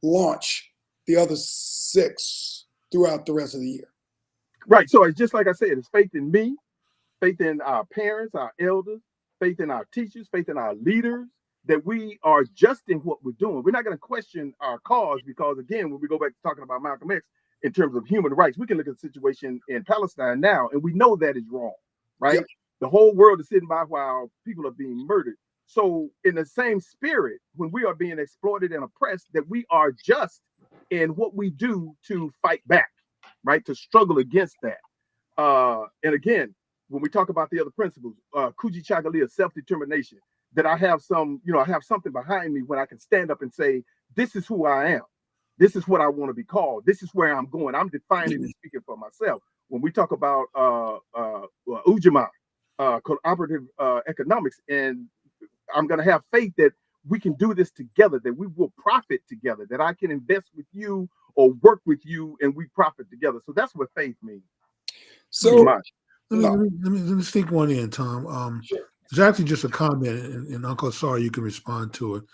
launch the other 6 throughout the rest of the year? Right. So it's just like I said, it's faith in me, faith in our parents, our elders, faith in our teachers, faith in our leaders, that we are just in what we're doing. We're not going to question our cause because, again, when we go back to talking about Malcolm X in terms of human rights, we can look at the situation in Palestine now, and we know that is wrong, right? Yep. The whole world is sitting by while people are being murdered. So in the same spirit, when we are being exploited and oppressed, that we are just in what we do to fight back, right? To struggle against that. And again, when we talk about the other principles, Kuji Chagalia, self-determination, that I have I have something behind me when I can stand up and say, this is who I am. This is what I want to be called. This is where I'm going. I'm defining and speaking for myself. When we talk about Ujima, cooperative economics, and I'm going to have faith that we can do this together, that we will profit together, that I can invest with you or work with you and we profit together. So that's what faith means. So let me sneak one in, Tom. Sure. There's actually just a comment, and Uncle Sorry, you can respond to it,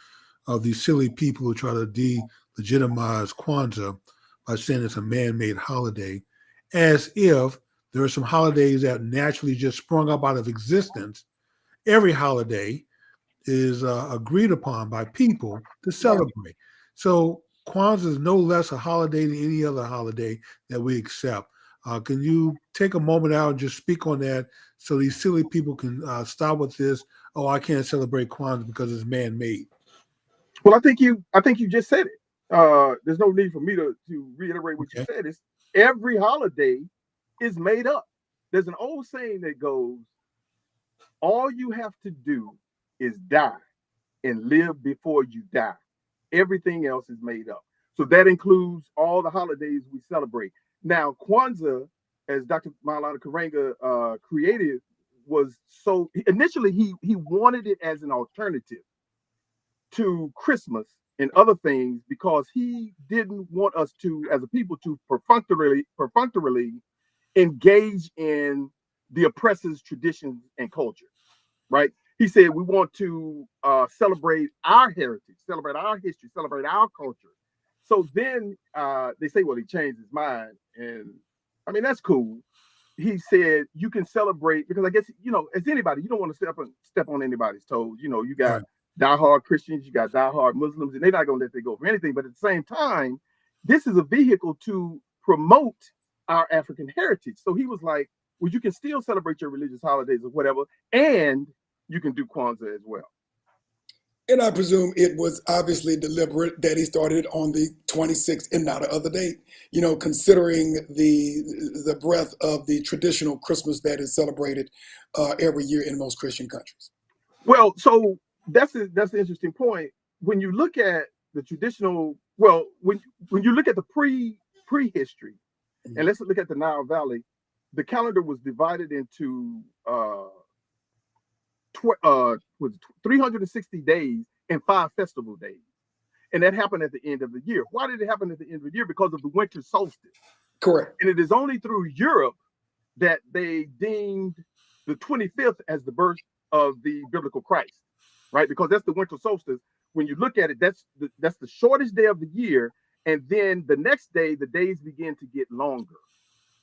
of these silly people who try to delegitimize Kwanzaa by saying it's a man-made holiday, as if there are some holidays that naturally just sprung up out of existence. Every holiday is agreed upon by people to celebrate. So Kwanzaa is no less a holiday than any other holiday that we accept. Can you take a moment out and just speak on that so these silly people can stop with this? Oh, I can't celebrate Kwanzaa because it's man-made. Well, I think you just said it. There's no need for me to reiterate what you said. It's every holiday is made up. There's an old saying that goes, all you have to do is die and live before you die. Everything else is made up. So that includes all the holidays we celebrate. Now, Kwanzaa, as Dr. Maulana Karenga created, was so initially he wanted it as an alternative to Christmas and other things because he didn't want us to, as a people, to perfunctorily engage in the oppressor's traditions and culture, right? He said we want to celebrate our heritage, celebrate our history, celebrate our culture. So then they say, well, he changed his mind. And I mean, that's cool. He said, you can celebrate, because I guess, as anybody, you don't want to step on anybody's toes. You got diehard Christians, you got diehard Muslims, and they're not going to let that go for anything. But at the same time, this is a vehicle to promote our African heritage. So he was like, well, you can still celebrate your religious holidays or whatever, and you can do Kwanzaa as well. And I presume it was obviously deliberate that he started on the 26th and not another date, considering the breadth of the traditional Christmas that is celebrated every year in most Christian countries. Well, so that's an interesting point. When you look at the traditional, well, when you look at the prehistory, and let's look at the Nile Valley, the calendar was divided into 360 days and 5 festival days. And that happened at the end of the year. Why did it happen at the end of the year? Because of the winter solstice. Correct. And it is only through Europe that they deemed the 25th as the birth of the biblical Christ, right? Because that's the winter solstice. When you look at it, that's the shortest day of the year. And then the next day, the days begin to get longer.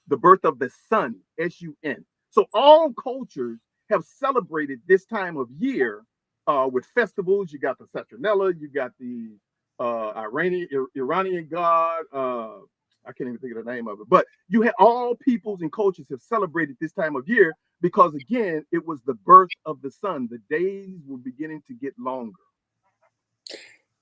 The birth of the sun, S-U-N. So all cultures have celebrated this time of year with festivals. You got the Saturnella, you got the Iranian god. I can't even think of the name of it, but you had all peoples and cultures have celebrated this time of year because, again, it was the birth of the sun. The days were beginning to get longer.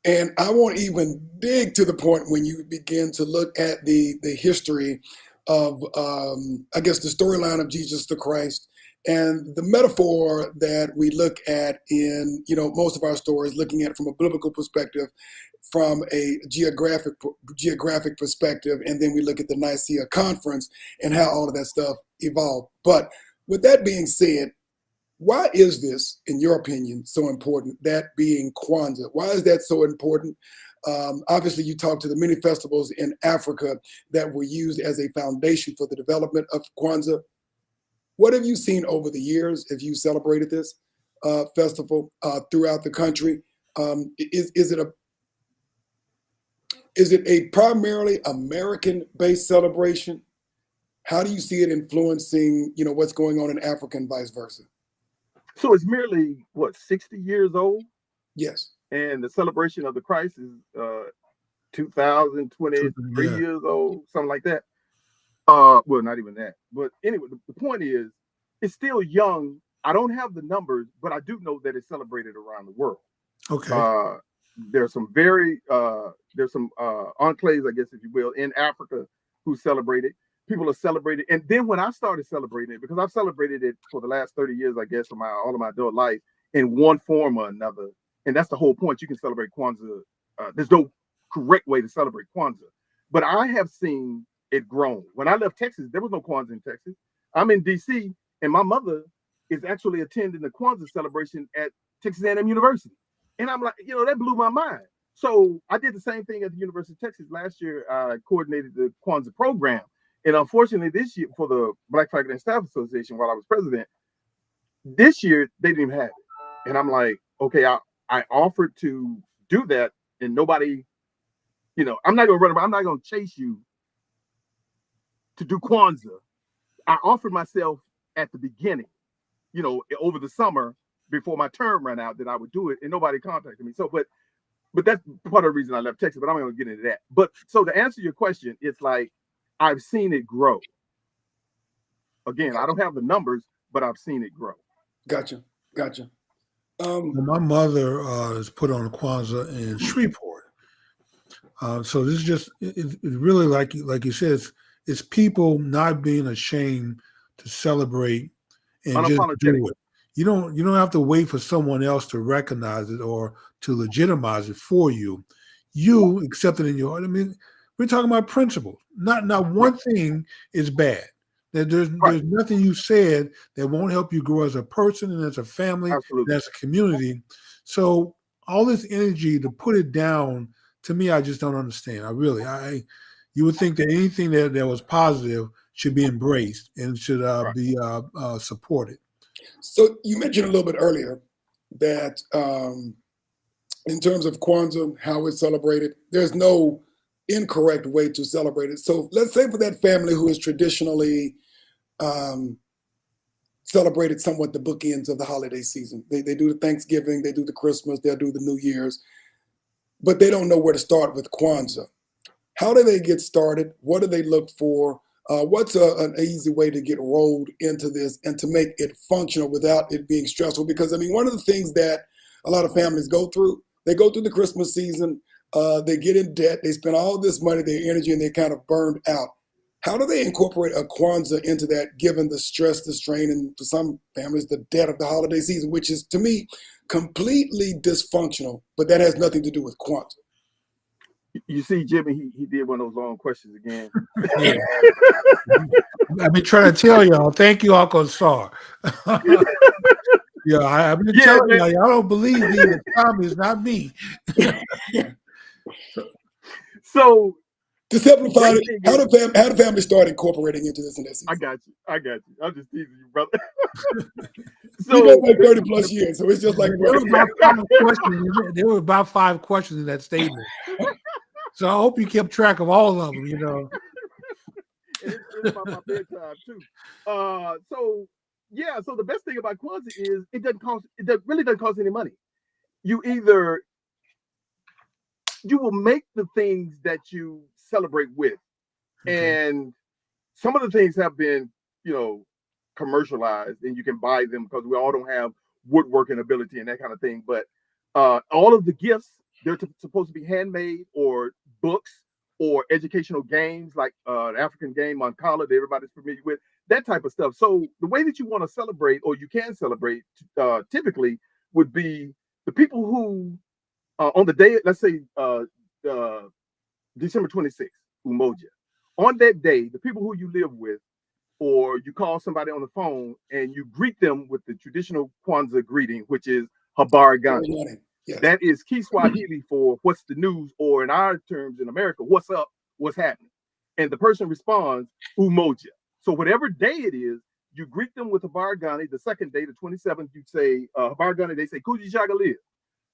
And I won't even dig to the point when you begin to look at the history of, I guess, the storyline of Jesus the Christ and the metaphor that we look at in, most of our stories, looking at it from a biblical perspective, from a geographic perspective, and then we look at the Nicaea Conference and how all of that stuff evolved. But with that being said, why is this, in your opinion, so important, that being Kwanzaa? Why is that so important? Obviously, you talked to the many festivals in Africa that were used as a foundation for the development of Kwanzaa. What have you seen over the years if you celebrated this festival throughout the country? Is it a primarily American-based celebration? How do you see it influencing, what's going on in Africa and vice versa? So it's merely, 60 years old? Yes. And the celebration of the Christ is 2023 years old, something like that. Well, not even that. But anyway, the point is, it's still young. I don't have the numbers, but I do know that it's celebrated around the world. Okay. There's some enclaves, I guess, if you will, in Africa who celebrate it. People are celebrating. And then when I started celebrating it, because I've celebrated it for the last 30 years, I guess, of all of my adult life in one form or another. And that's the whole point. You can celebrate Kwanzaa. There's no correct way to celebrate Kwanzaa. But I have seen it grown. When I left Texas, there was no Kwanzaa in Texas. I'm in D.C., and my mother is actually attending the Kwanzaa celebration at Texas A&M University. And I'm like, that blew my mind. So I did the same thing at the University of Texas. Last year, I coordinated the Kwanzaa program. And unfortunately, this year, for the Black Faculty and Staff Association, while I was president, this year, they didn't even have it. And I'm like, okay, I offered to do that, and nobody, I'm not going to run around. I'm not going to chase you to do Kwanzaa. I offered myself at the beginning, over the summer before my term ran out, that I would do it, and nobody contacted me. So, but that's part of the reason I left Texas, but I'm not going to get into that. But so to answer your question, it's like, I've seen it grow. Again, I don't have the numbers, but I've seen it grow. Gotcha. Well, my mother is put on Kwanzaa in Shreveport. So this is just it really like you said, it's people not being ashamed to celebrate and just do it. You don't have to wait for someone else to recognize it or to legitimize it for you. You accept it in your heart. I mean, we're talking about principles. Not one thing is bad. There's nothing you said that won't help you grow as a person and as a family and as a community. So all this energy to put it down, to me, I just don't understand. You would think that anything that was positive should be embraced and should be supported. So you mentioned a little bit earlier that in terms of Kwanzaa, how it's celebrated, there's no incorrect way to celebrate it. So let's say for that family who is traditionally celebrated somewhat the bookends of the holiday season. They do the Thanksgiving, they do the Christmas, they'll do the New Year's, but they don't know where to start with Kwanzaa. How do they get started? What do they look for? What's an easy way to get rolled into this and to make it functional without it being stressful? Because, I mean, one of the things that a lot of families go through. They go through the Christmas season, they get in debt, they spend all this money, their energy, and they're kind of burned out. How do they incorporate a Kwanzaa into that, given the stress, the strain, and for some families, the debt of the holiday season, which is, to me, completely dysfunctional, but that has nothing to do with Kwanzaa. You see, Jimmy, he did one of those long questions again. Yeah. I've been trying to tell y'all. Thank you, Uncle Sar. Yeah, I've been telling y'all. Y'all don't believe me. It's Tommy, it's not me. So, to simplify it, how do families start incorporating into this? I got you. I'm just teasing you, brother. So you know, like 30 plus years, so it's just like there were about 5 questions in that statement. So I hope you kept track of all of them. You know, it's about my bedtime too. So the best thing about Kwanzaa is it really doesn't cost any money. You will make the things that you celebrate with, and some of the things have been, commercialized, and you can buy them because we all don't have woodworking ability and that kind of thing. But all of the gifts, they're supposed to be handmade, or books, or educational games like the African game on Mancala that everybody's familiar with, that type of stuff. So the way that you want to celebrate, or you can celebrate, typically would be the people who, on the day, let's say December 26th, Umoja. On that day, the people who you live with, or you call somebody on the phone and you greet them with the traditional Kwanzaa greeting, which is Habari Gani. Yes. That is Kiswahili for what's the news, or in our terms in America, what's up, what's happening. And the person responds, Umoja. So whatever day it is, you greet them with Habari Gani. The second day, the 27th, you say Habari Gani, they say Kuji Shagalir.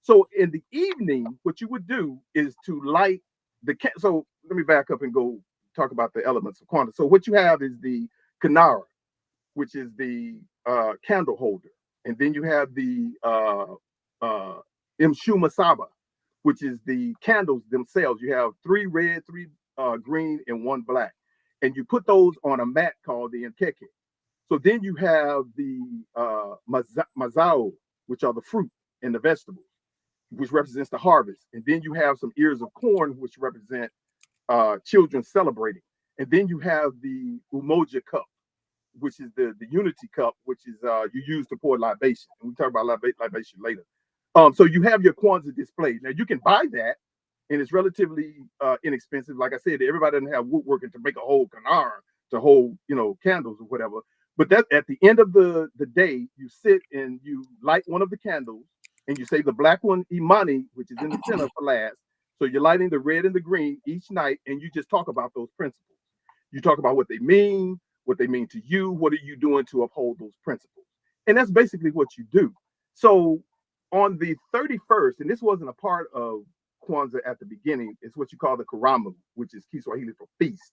So in the evening, what you would do is to light the so let me back up and go talk about the elements of Kwanzaa. So what you have is the Kanara, which is the candle holder. And then you have the Mshuma Saba, which is the candles themselves. You have 3 red, 3 green, and 1 black. And you put those on a mat called the Nkeke. So then you have the Mazao, which are the fruit and the vegetables, which represents the harvest. And then you have some ears of corn, which represent children celebrating. And then you have the Umoja cup, which is the unity cup, which is you use to pour libation. And we talk about libation later. So you have your Kwanzaa display. Now you can buy that, and it's relatively inexpensive. Like I said, everybody doesn't have woodworking to make a whole kanara, to hold, candles or whatever. But that at the end of the day, you sit and you light one of the candles, and you say the black one, Imani, which is in the center for last. So you're lighting the red and the green each night, and you just talk about those principles. You talk about what they mean to you, what are you doing to uphold those principles? And that's basically what you do. So on the 31st, and this wasn't a part of Kwanzaa at the beginning, it's what you call the Karamu, which is Kiswahili for feast,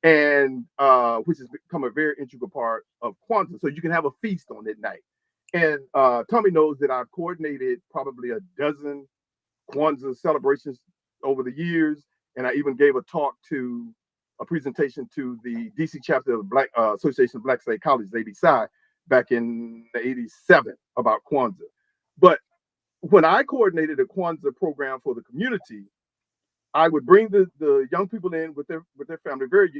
and which has become a very integral part of Kwanzaa. So you can have a feast on that night. And Tommy knows that I've coordinated probably a dozen Kwanzaa celebrations over the years, and I even gave a presentation to the DC chapter of Black Association of Black State Colleges, ABSI, back in '87 about Kwanzaa. But when I coordinated a Kwanzaa program for the community, I would bring the young people in with their family, very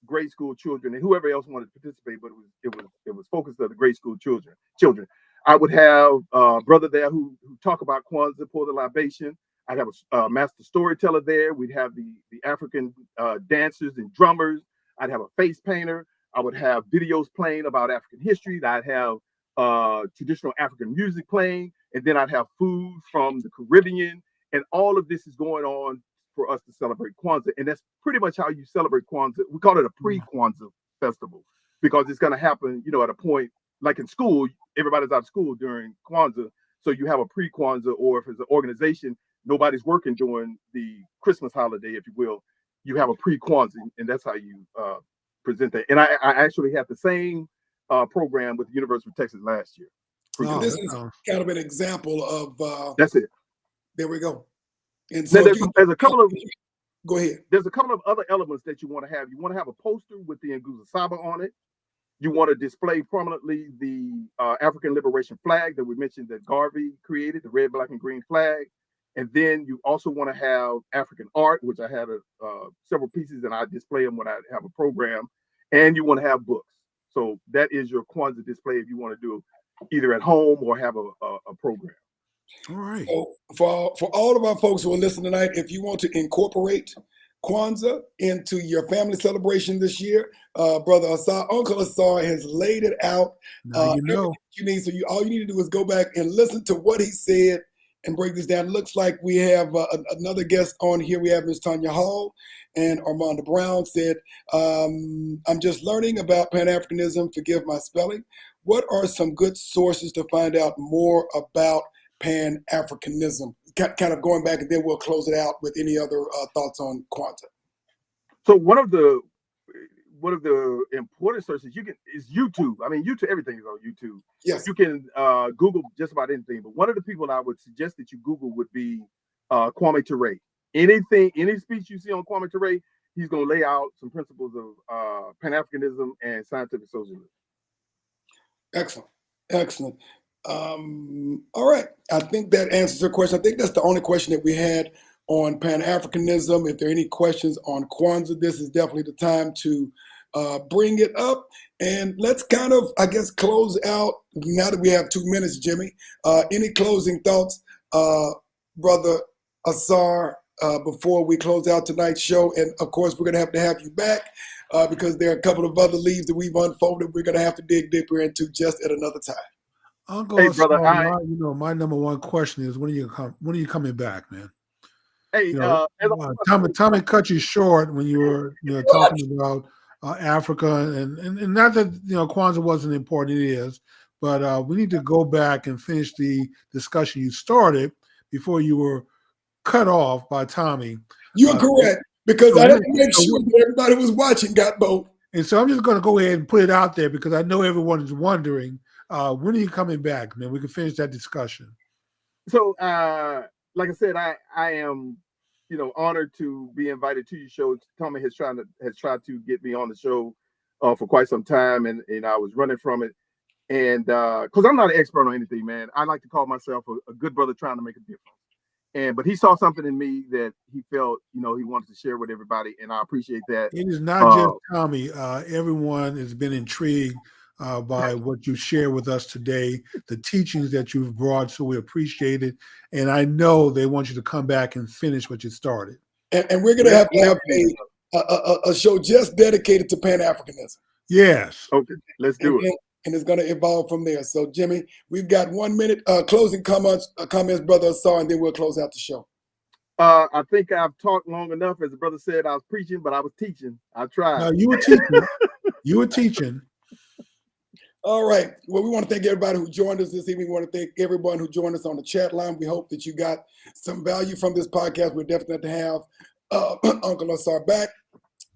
grade school children and whoever else wanted to participate, but it was focused on the grade school children. I would have a brother there who talk about Kwanzaa, pour the libation. I'd have a master storyteller there. We'd have the African dancers and drummers. I'd have a face painter. I would have videos playing about African history. I'd have traditional African music playing, and then I'd have food from the Caribbean. And all of this is going on for us to celebrate Kwanzaa. And that's pretty much how you celebrate Kwanzaa. We call it a pre-Kwanzaa festival because it's going to happen, at a point like in school, everybody's out of school during Kwanzaa. So you have a pre-Kwanzaa, or if it's an organization, nobody's working during the Christmas holiday, if you will, you have a pre-Kwanzaa, and that's how you present that. And I actually had the same program with the University of Texas last year. This is kind of an example of that's it. There we go. And so there's a couple of go ahead. There's a couple of other elements that you want to have. You want to have a poster with the Nguza Saba on it. You want to display prominently the African liberation flag that we mentioned that Garvey created, the red, black, and green flag. And then you also want to have African art, which I had several pieces and I display them when I have a program. And you want to have books. So that is your Kwanzaa display if you want to do either at home or have a program. All right. So for all of our folks who are listening tonight, if you want to incorporate Kwanzaa into your family celebration this year, Brother ASAR, Uncle ASAR has laid it out. Now you know. Everything you need. So all you need to do is go back and listen to what he said and break this down. It looks like we have another guest on here. We have Ms. Tanya Hall, and Armanda Brown said, I'm just learning about Pan-Africanism. Forgive my spelling. What are some good sources to find out more about Pan-Africanism? Kind of going back, and then we'll close it out with any other thoughts on Kwanzaa. So one of the important sources is YouTube. I mean, YouTube, everything is on YouTube. Yes. You can Google just about anything. But one of the people I would suggest that you Google would be Kwame Ture. Any speech you see on Kwame Ture, he's going to lay out some principles of Pan-Africanism and scientific socialism. Excellent. All right. I think that answers your question. I think that's the only question that we had on Pan-Africanism. If there are any questions on Kwanzaa, this is definitely the time to bring it up. And let's kind of, I guess, close out now that we have 2 minutes, Jimmy. Any closing thoughts, Brother ASAR, before we close out tonight's show? And of course, we're going to have you back because there are a couple of other leaves that we've unfolded. We're going to have to dig deeper into just at another time. Uncle Hey, ASAR, brother, my number one question is, when are you coming back, man? Hey, Tommy cut you short when you were talking about Africa, and not that Kwanzaa wasn't important, it is, but we need to go back and finish the discussion you started before you were cut off by Tommy. You're correct, because I had to make sure that everybody who was watching got both. And so I'm just going to go ahead and put it out there because I know everyone is wondering, when are you coming back, man? We can finish that discussion. So, like I said, I am, honored to be invited to your show. Tommy has tried to get me on the show for quite some time, and I was running from it. And because I'm not an expert on anything, man, I like to call myself a good brother trying to make a difference. But he saw something in me that he felt, he wanted to share with everybody, and I appreciate that. It is not just Tommy. Everyone has been intrigued by what you share with us today, the teachings that you've brought, so we appreciate it. And I know they want you to come back and finish what you started. And we're going to have a show just dedicated to Pan-Africanism. Yes. Okay, let's do it. And it's going to evolve from there. So, Jimmy, we've got 1 minute closing comments, Brother ASAR, and then we'll close out the show. I think I've talked long enough. As the brother said, I was preaching, but I was teaching. I tried. No, you were teaching. You were teaching. All right. Well, we want to thank everybody who joined us this evening. We want to thank everyone who joined us on the chat line. We hope that you got some value from this podcast. We're definitely to have Uncle ASAR back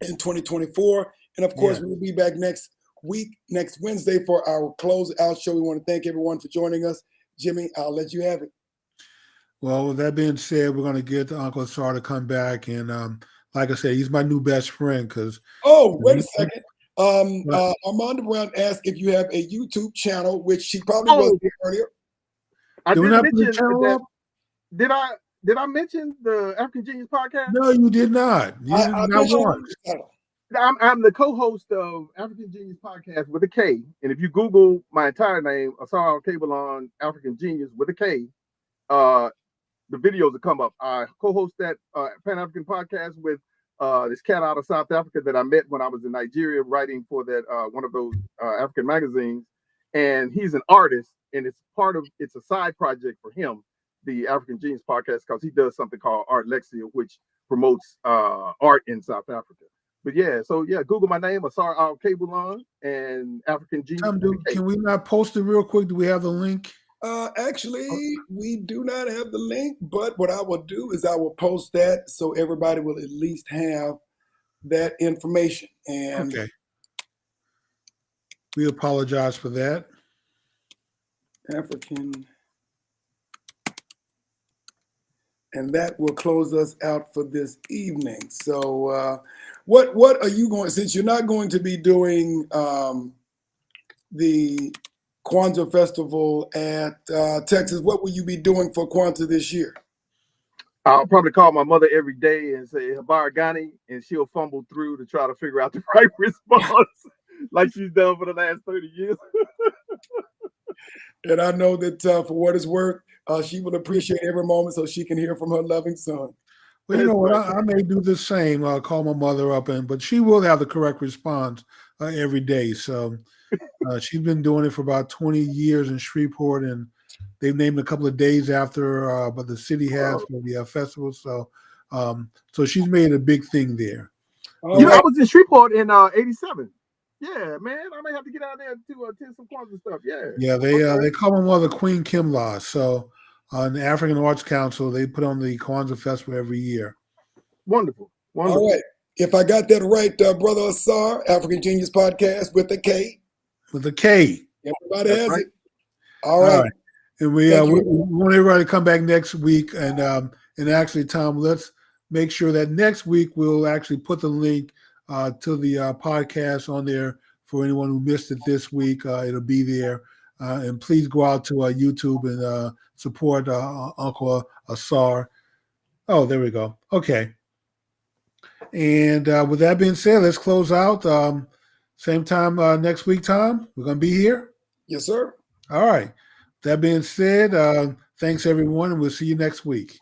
in 2024. And of course, we'll be back next Wednesday for our close out show. We want to thank everyone for joining us. Jimmy, I'll let you have it. Well, with that being said, we're going to get Uncle ASAR to come back. And like I said, he's my new best friend because. Oh, wait a second. Armanda Brown asked if you have a YouTube channel, which she probably was here earlier. I did mention that. Did I mention the African Genius podcast? No, you did not. You did not once. I'm the co-host of African Genius podcast with a K, and if you Google my entire name, ASAR ALKEBULAN, African Genius with a K, the videos will come up. I co-host that Pan-African podcast with this cat out of South Africa that I met when I was in Nigeria writing for that one of those African magazines, and he's an artist, and it's a side project for him, the African Genius podcast, because he does something called Art Lexia, which promotes art in South Africa. But Google my name, ASAR ALKEBULAN, and African Genius. Can we not post it real quick? Do we have the link? Actually, we do not have the link, but what I will do is I will post that so everybody will at least have that information. And okay. We apologize for that. African. And that will close us out for this evening. So what are you going, since you're not going to be doing the Kwanzaa festival at Texas, what will you be doing for Kwanzaa this year? I'll probably call my mother every day and say Habari Gani, and she'll fumble through to try to figure out the right response, like she's done for the last 30 years. And I know that for what it's worth, she will appreciate every moment so she can hear from her loving son. Well, you know what? I may do the same. I'll call my mother up, but she will have the correct response every day. So she's been doing it for about 20 years in Shreveport, and they've named a couple of days after her, but the city has for the festival. So, so she's made a big thing there. You know, I was in Shreveport in '87. Yeah, man, I may have to get out there to attend some Kwanzaa stuff. Yeah. Yeah, they call my mother Queen Kimla. So on the African Arts Council, they put on the Kwanzaa Festival every year. Wonderful. Wonderful. All right. If I got that right, Brother ASAR, Afrikan Genius Podcast with a K. With a K. Everybody has right. it. All right. And we want everybody to come back next week. And actually, Tom, let's make sure that next week we'll actually put the link to the podcast on there for anyone who missed it this week. It'll be there. And please go out to YouTube and support Uncle ASAR. Oh, there we go. Okay. And with that being said, let's close out. Same time next week, Tom. We're going to be here. Yes, sir. All right. That being said, thanks, everyone, and we'll see you next week.